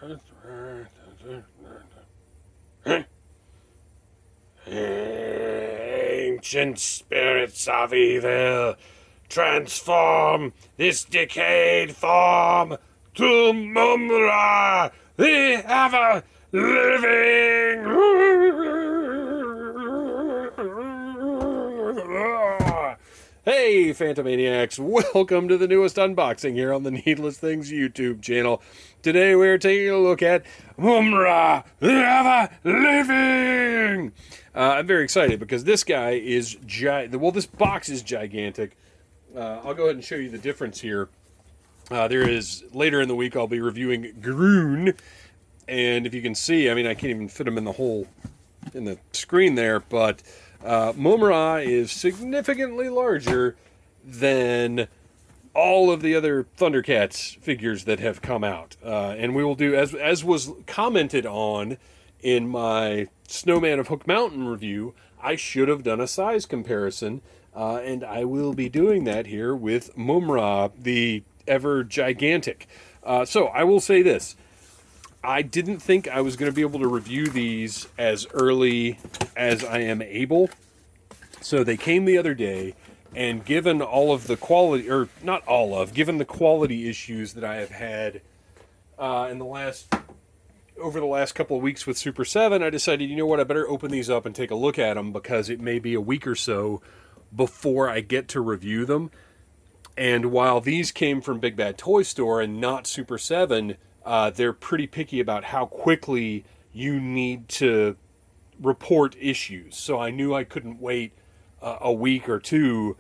Ancient spirits of evil, transform this decayed form to Mumm-Ra the Ever-Living. Hey, Phantomaniacs, welcome to the newest unboxing here on the Needless Things YouTube channel. Today we're taking a look at Mumm-Ra the Ever-Living. I'm very excited because this guy is this box is gigantic. I'll go ahead and show you the difference here. Later in the week I'll be reviewing Groon, and if you can see, I mean, I can't even fit him in the screen there, but Mumm-Ra is significantly larger than all of the other ThunderCats figures that have come out. And we will do, as was commented on in my Snowman of Hook Mountain review, I should have done a size comparison, and I will be doing that here with Mumm-Ra the Ever-Gigantic. So I will say this. I didn't think I was going to be able to review these as early as I am able. So they came the other day, and given all of the quality, or not all of, given the quality issues that I have had over the last couple of weeks with Super 7, I decided, you know what, I better open these up and take a look at them, because it may be a week or so before I get to review them. And while these came from Big Bad Toy Store and not Super 7, they're pretty picky about how quickly you need to report issues. So I knew I couldn't wait a week or two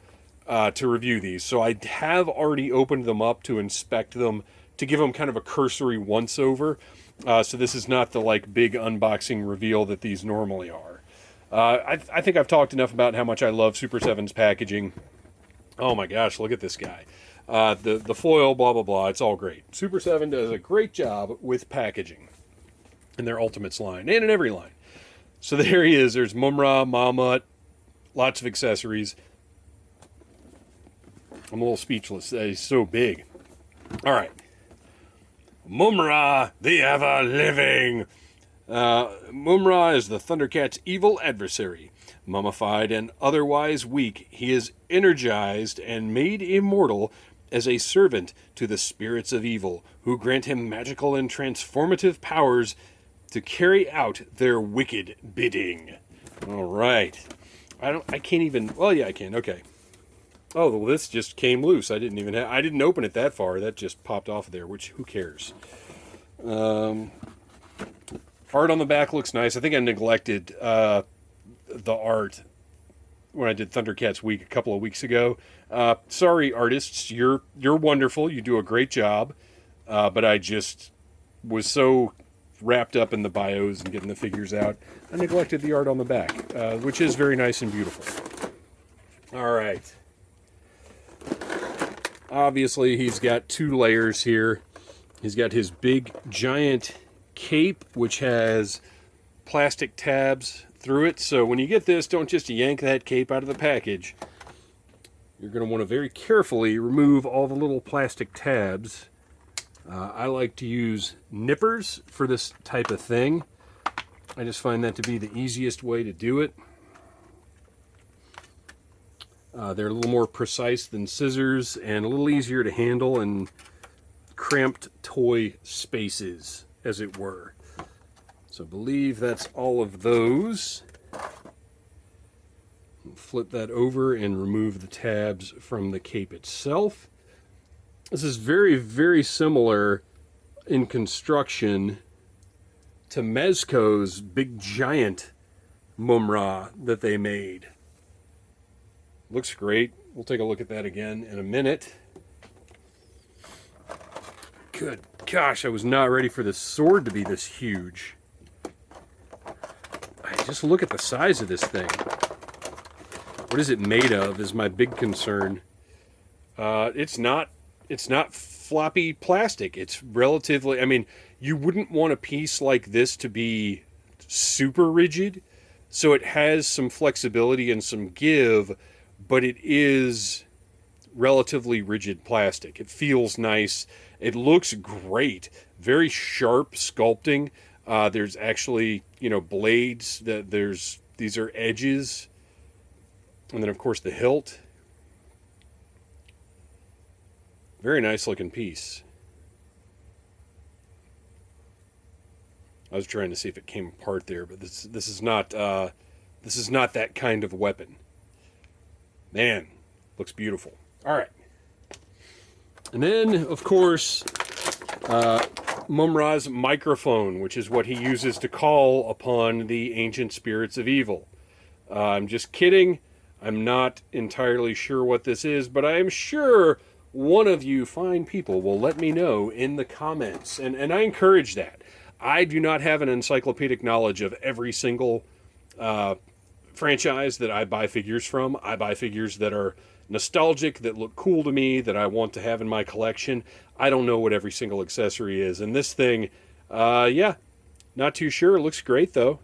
to review these. So I have already opened them up to inspect them, to give them kind of a cursory once-over. So this is not the big unboxing reveal that these normally are. I think I've talked enough about how much I love Super 7's packaging. Oh my gosh, look at this guy. The foil, blah, blah, blah, it's all great. Super 7 does a great job with packaging in their Ultimates line, and in every line. So there he is. There's Mumm-Ra, Mammut, lots of accessories. I'm a little speechless. He's so big. All right. Mumm-Ra the Ever-Living. Mumm-Ra is the ThunderCats' evil adversary. Mummified and otherwise weak, he is energized and made immortal as a servant to the spirits of evil, who grant him magical and transformative powers to carry out their wicked bidding. All right. I can't even, well, yeah, I can. Okay. Oh, well, this just came loose. I didn't open it that far. That just popped off of there, which, who cares? Art on the back looks nice. I think I neglected the art when I did ThunderCats Week a couple of weeks ago. Sorry, artists, you're wonderful. You do a great job. But I just was so wrapped up in the bios and getting the figures out, I neglected the art on the back, which is very nice and beautiful. All right. Obviously, he's got two layers here. He's got his big, giant cape, which has plastic tabs through it. So when you get this, don't just yank that cape out of the package. You're going to want to very carefully remove all the little plastic tabs. I like to use nippers for this type of thing. I just find that to be the easiest way to do it. They're a little more precise than scissors and a little easier to handle in cramped toy spaces, as it were. So I believe that's all of those. Flip that over and remove the tabs from the cape itself. This is very, very similar in construction to Mezco's big giant Mumm-Ra that they made. Looks great. We'll take a look at that again in a minute. Good gosh, I was not ready for this sword to be this huge. Just look at the size of this thing. What is it made of is my big concern. It's not floppy plastic. It's relatively, I mean, you wouldn't want a piece like this to be super rigid, so it has some flexibility and some give, but it is relatively rigid plastic. It feels nice. It looks great. Very sharp sculpting. There's actually, you know, blades. These are edges. And then, of course, the hilt. Very nice looking piece. I was trying to see if it came apart there, but this is not that kind of weapon. Man, looks beautiful. All right. And then, of course, Mumm-Ra's microphone, which is what he uses to call upon the ancient spirits of evil. I'm just kidding. I'm not entirely sure what this is, but I am sure one of you fine people will let me know in the comments. And I encourage that. I do not have an encyclopedic knowledge of every single franchise that I buy figures from. I buy figures that are nostalgic, that look cool to me, that I want to have in my collection. I don't know what every single accessory is. And this thing, yeah, not too sure. It looks great, though.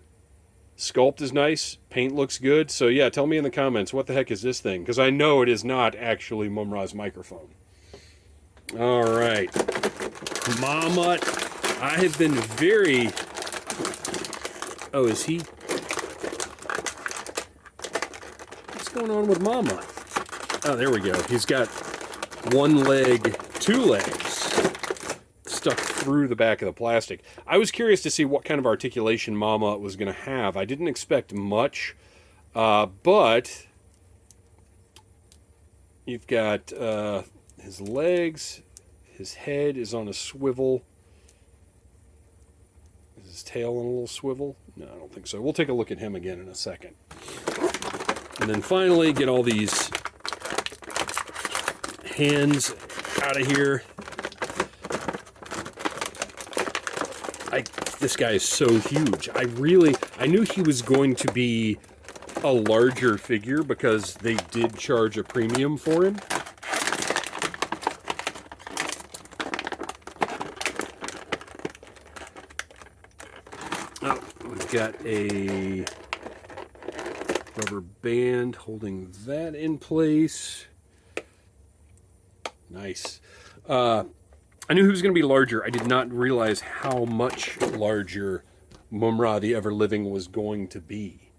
Sculpt is nice. Paint looks good. So, yeah, tell me in the comments, what the heck is this thing? Because I know it is not actually Mumm-Ra's microphone. All right. Mammut. I have been very... Oh, is he... What's going on with Mammut? Oh, there we go. He's got one leg, two legs stuck through the back of the plastic. I was curious to see what kind of articulation Mammut was going to have. I didn't expect much, but you've got his legs, his head is on a swivel. Is his tail on a little swivel? No, I don't think so. We'll take a look at him again in a second. And then finally, get all these hands out of here. This guy is so huge. I knew he was going to be a larger figure because they did charge a premium for him. Oh, we've got a rubber band holding that in place. Nice. I knew he was going to be larger. I did not realize how much larger Mumm-Ra the Ever-Living was going to be.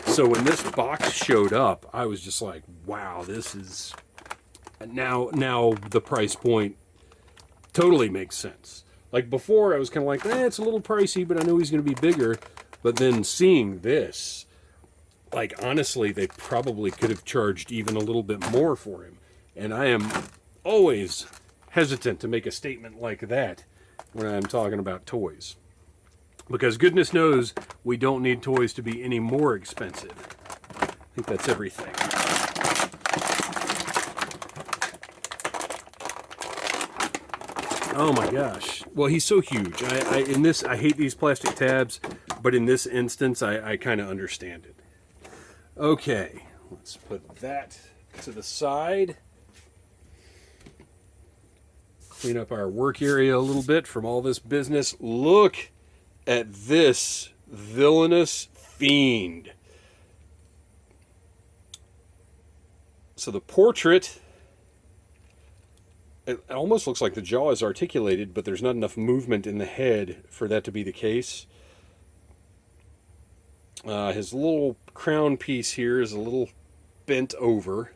So when this box showed up, I was just like, wow, this is... Now the price point totally makes sense. Like before, I was kind of like, it's a little pricey, but I know he's going to be bigger. But then seeing this, like honestly, they probably could have charged even a little bit more for him. And I am always hesitant to make a statement like that when I'm talking about toys. Because goodness knows we don't need toys to be any more expensive. I think that's everything. Oh my gosh. Well, he's so huge. I hate these plastic tabs, but in this instance, I kind of understand it. Okay, let's put that to the side. Clean up our work area a little bit from all this business. Look at this villainous fiend. So the portrait, it almost looks like the jaw is articulated, but there's not enough movement in the head for that to be the case. His little crown piece here is a little bent over.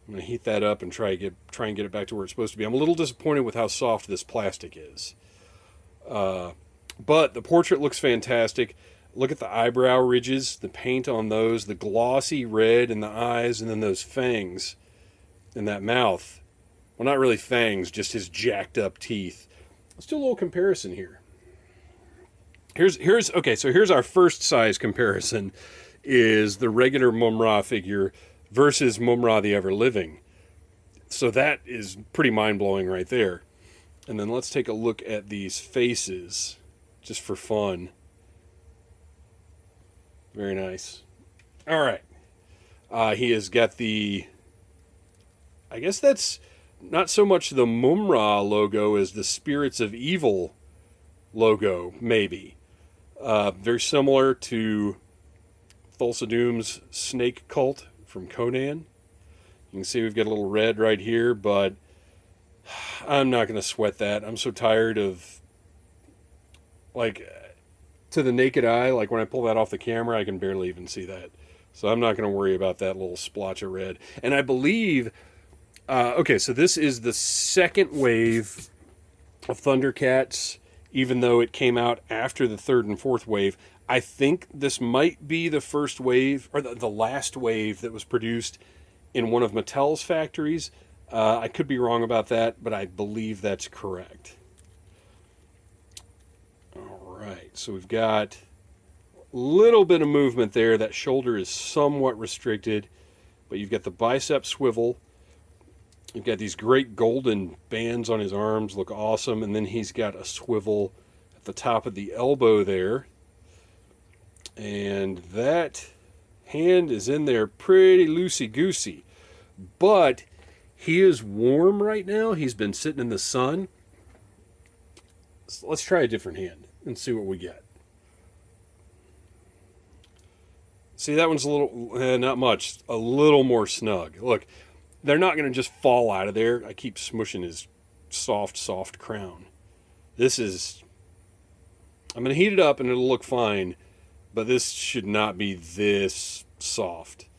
I'm going to heat that up and try and get it back to where it's supposed to be. I'm a little disappointed with how soft this plastic is. But the portrait looks fantastic. Look at the eyebrow ridges, the paint on those, the glossy red in the eyes, and then those fangs in that mouth. Well, not really fangs, just his jacked up teeth. Let's do a little comparison here. Okay, so here's our first size comparison, is the regular Mumm-Ra figure versus Mumm-Ra the Ever-Living. So that is pretty mind-blowing right there. And then let's take a look at these faces, just for fun. Very nice. All right. He has got the... I guess that's not so much the Mumm-Ra logo as the Spirits of Evil logo, maybe. Very similar to Thulsa Doom's snake cult from Conan. You can see we've got a little red right here, but I'm not going to sweat that. I'm so tired of, like, to the naked eye, like when I pull that off the camera, I can barely even see that. So I'm not going to worry about that little splotch of red. And I believe, okay, so this is the second wave of ThunderCats, even though it came out after the third and fourth wave. I think this might be the first wave, or the last wave that was produced in one of Mattel's factories. I could be wrong about that, but I believe that's correct. All right, so we've got a little bit of movement there. That shoulder is somewhat restricted, but you've got the bicep swivel. You've got these great golden bands on his arms, look awesome, and then he's got a swivel at the top of the elbow there. And that hand is in there pretty loosey-goosey. But he is warm right now. He's been sitting in the sun. So let's try a different hand and see what we get. See, that one's a little, not much, a little more snug. Look, they're not going to just fall out of there. I keep smushing his soft crown. This is, I'm going to heat it up and it'll look fine, but this should not be this soft.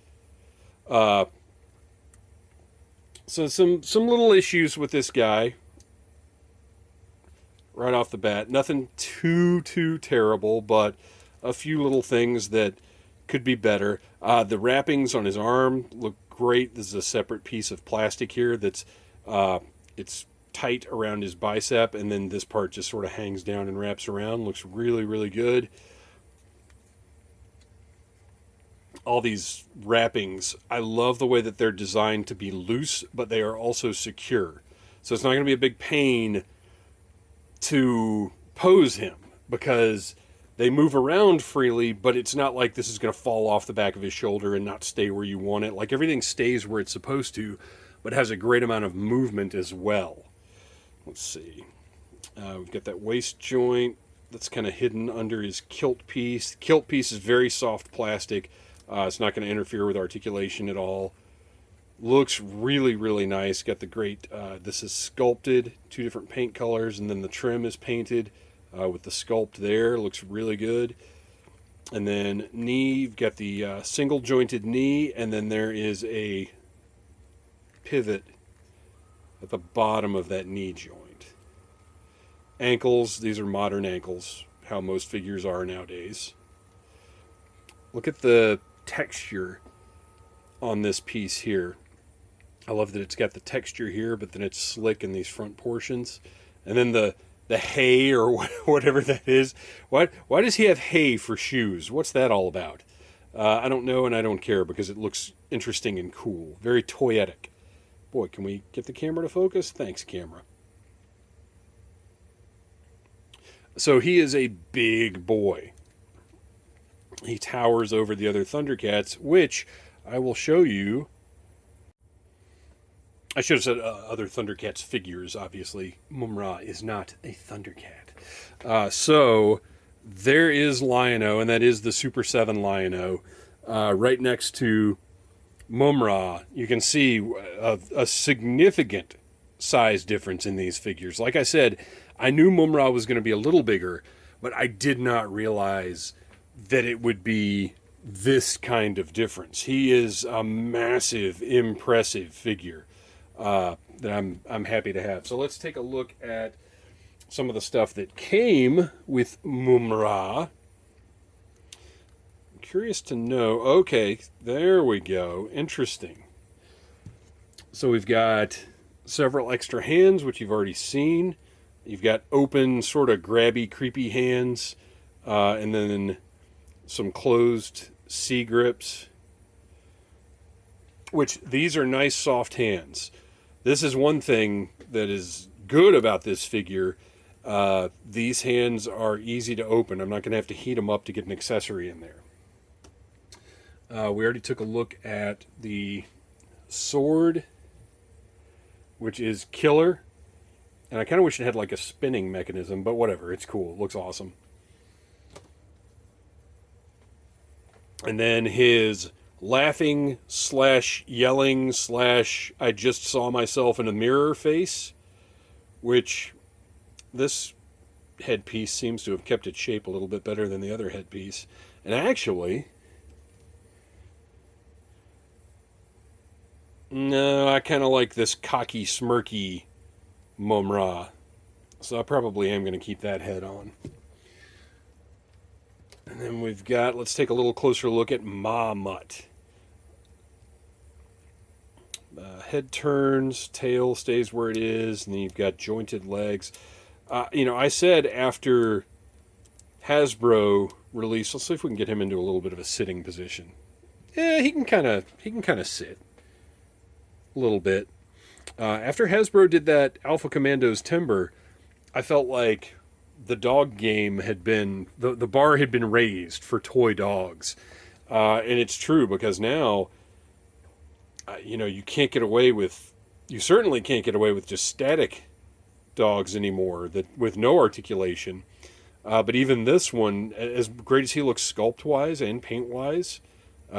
So some little issues with this guy right off the bat. Nothing too terrible, but a few little things that could be better. The wrappings on his arm look great. This is a separate piece of plastic here that's it's tight around his bicep, and then this part just sort of hangs down and wraps around. Looks really good. All these wrappings, I love the way that they're designed to be loose, but they are also secure. So it's not going to be a big pain to pose him because they move around freely, but it's not like this is going to fall off the back of his shoulder and not stay where you want it. Like everything stays where it's supposed to, but has a great amount of movement as well. Let's see. We've got that waist joint that's kind of hidden under his kilt piece. The kilt piece is very soft plastic. It's not going to interfere with articulation at all. Looks really nice. Got the great, this is sculpted, 2 different paint colors, and then the trim is painted with the sculpt there. Looks really good. And then knee, you've got the single jointed knee, and then there is a pivot at the bottom of that knee joint. Ankles, these are modern ankles, how most figures are nowadays. Look at the texture on this piece here. I love that it's got the texture here, but then it's slick in these front portions. And then the hay or whatever that is. Why does he have hay for shoes? What's that all about? I don't know, and I don't care because it looks interesting and cool. Very toyetic. Boy, can we get the camera to focus? Thanks, camera. So he is a big boy. He towers over the other ThunderCats, which I will show you. I should have said other ThunderCats figures, obviously. Mumm-Ra is not a ThunderCat. So there is Lion-O, and that is the Super 7 Lion-O. Right next to Mumm-Ra, you can see a significant size difference in these figures. Like I said, I knew Mumm-Ra was going to be a little bigger, but I did not realize that it would be this kind of difference. He is a massive, impressive figure that I'm happy to have. So let's take a look at some of the stuff that came with Mumm-Ra. I'm curious to know. Okay, there we go. Interesting. So we've got several extra hands, which you've already seen. You've got open, sort of grabby, creepy hands, and then some closed C grips, which these are nice soft hands. This is one thing that is good about this figure. These hands are easy to open. I'm not going to have to heat them up to get an accessory in there. We already took a look at the sword, which is killer. And I kind of wish it had like a spinning mechanism, but whatever. It's cool. It looks awesome. And then his laughing slash yelling slash I just saw myself in a mirror face, which this headpiece seems to have kept its shape a little bit better than the other headpiece. And actually, no, I kind of like this cocky, smirky Mumm-Ra. So I probably am going to keep that head on. And then we've got, let's take a little closer look at Ma-Mutt. Head turns, tail stays where it is, and then you've got jointed legs. I said after Hasbro released, let's see if we can get him into a little bit of a sitting position. Yeah, he can kind of sit a little bit. After Hasbro did that Alpha Commandos Timber, I felt like the dog game had been, the bar had been raised for toy dogs. And it's true, because now, you can't get away with, you certainly can't get away with just static dogs anymore with no articulation. But even this one, as great as he looks sculpt-wise and paint-wise,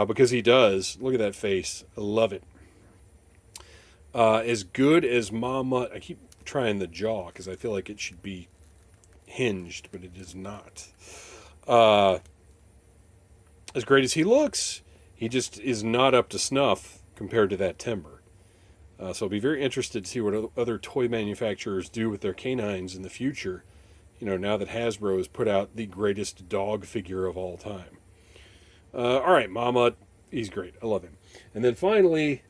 because he does, look at that face, I love it. As good as Ma-Mutt, I keep trying the jaw because I feel like it should be hinged, but it is not. As great as he looks, he just is not up to snuff compared to that Timber. So I'll be very interested to see what other toy manufacturers do with their canines in the future, now that Hasbro has put out the greatest dog figure of all time. All right, Ma-Mutt, he's great. I love him. And then finally,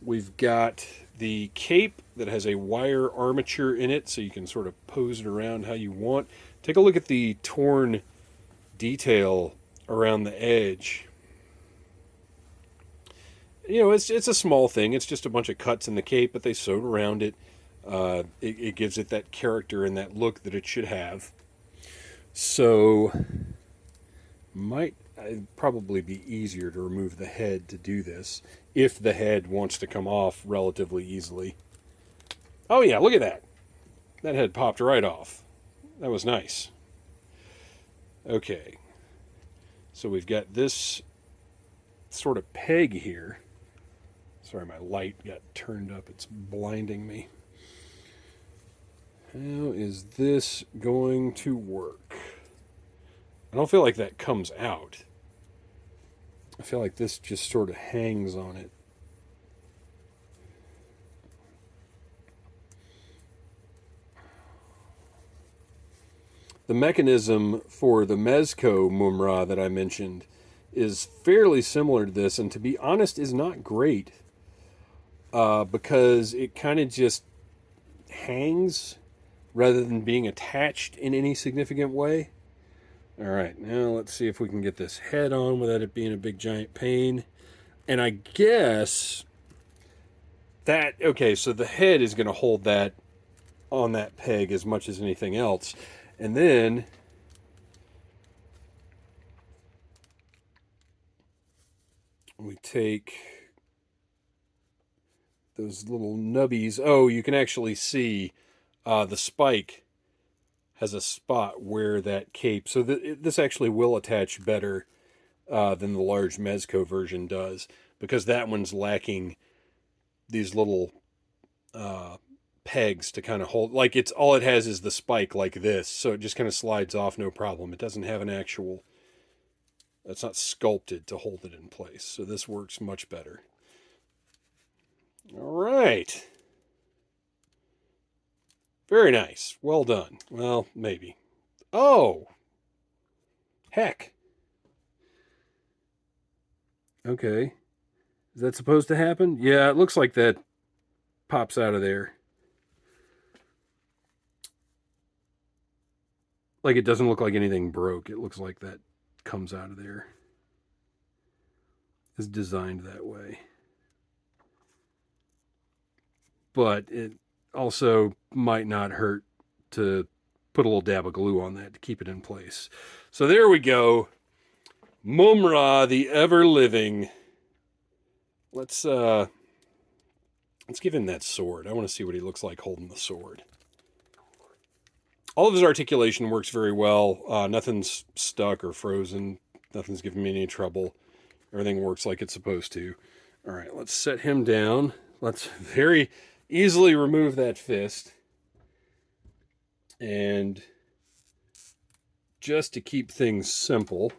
we've got the cape that has a wire armature in it, so you can sort of pose it around how you want. Take a look at the torn detail around the edge. It's a small thing. It's just a bunch of cuts in the cape, but they sewed around it. It gives it that character and that look that it should have. So, might probably be easier to remove the head to do this, if the head wants to come off relatively easily. Oh yeah, look at that. That head popped right off. That was nice. Okay. So we've got this sort of peg here. Sorry, my light got turned up. It's blinding me. How is this going to work? I don't feel like that comes out. I feel like this just sort of hangs on it. The mechanism for the Mezco Mumm-Ra that I mentioned is fairly similar to this, and to be honest, is not great. Because it kind of just hangs rather than being attached in any significant way. All right, now let's see if we can get this head on without it being a big giant pain. And I guess that, okay, so the head is going to hold that on that peg as much as anything else. And then we take those little nubbies. Oh, you can actually see the spike has a spot where that cape, so this actually will attach better than the large Mezco version does, because that one's lacking these little pegs to kind of hold, like all it has is the spike like this, so it just kind of slides off no problem. It doesn't have an actual, it's not sculpted to hold it in place, so this works much better. All right. Very nice. Well done. Well, maybe. Oh! Heck. Okay. Is that supposed to happen? Yeah, it looks like that pops out of there. Like, it doesn't look like anything broke. It looks like that comes out of there. It's designed that way. But it also might not hurt to put a little dab of glue on that to keep it in place. So there we go. Mumm-Ra the Ever-Living. Let's give him that sword. I want to see what he looks like holding the sword. All of his articulation works very well. Nothing's stuck or frozen. Nothing's giving me any trouble everything works like it's supposed to. All right, let's set him down. Let's very easily remove that fist. And just to keep things simple,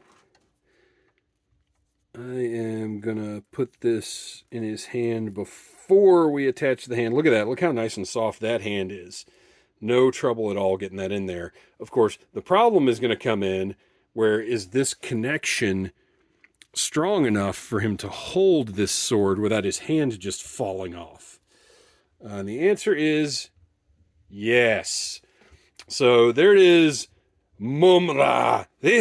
I am going to put this in his hand before we attach the hand. Look at that. Look how nice and soft that hand is. No trouble at all getting that in there. Of course, the problem is going to come in where is this connection strong enough for him to hold this sword without his hand just falling off? And the answer is yes. So there it is, Mumm-Ra the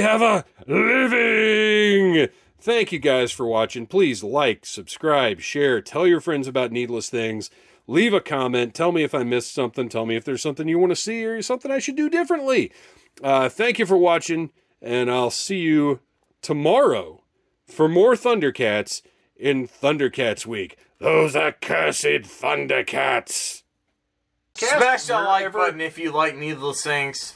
Ever-Living. Thank you guys for watching. Please like, subscribe, share, tell your friends about Needless Things. Leave a comment. Tell me if I missed something. Tell me if there's something you want to see or something I should do differently. Thank you for watching, and I'll see you tomorrow for more ThunderCats in ThunderCats Week. Those accursed ThunderCats. Smash that like button if you like Needless Things.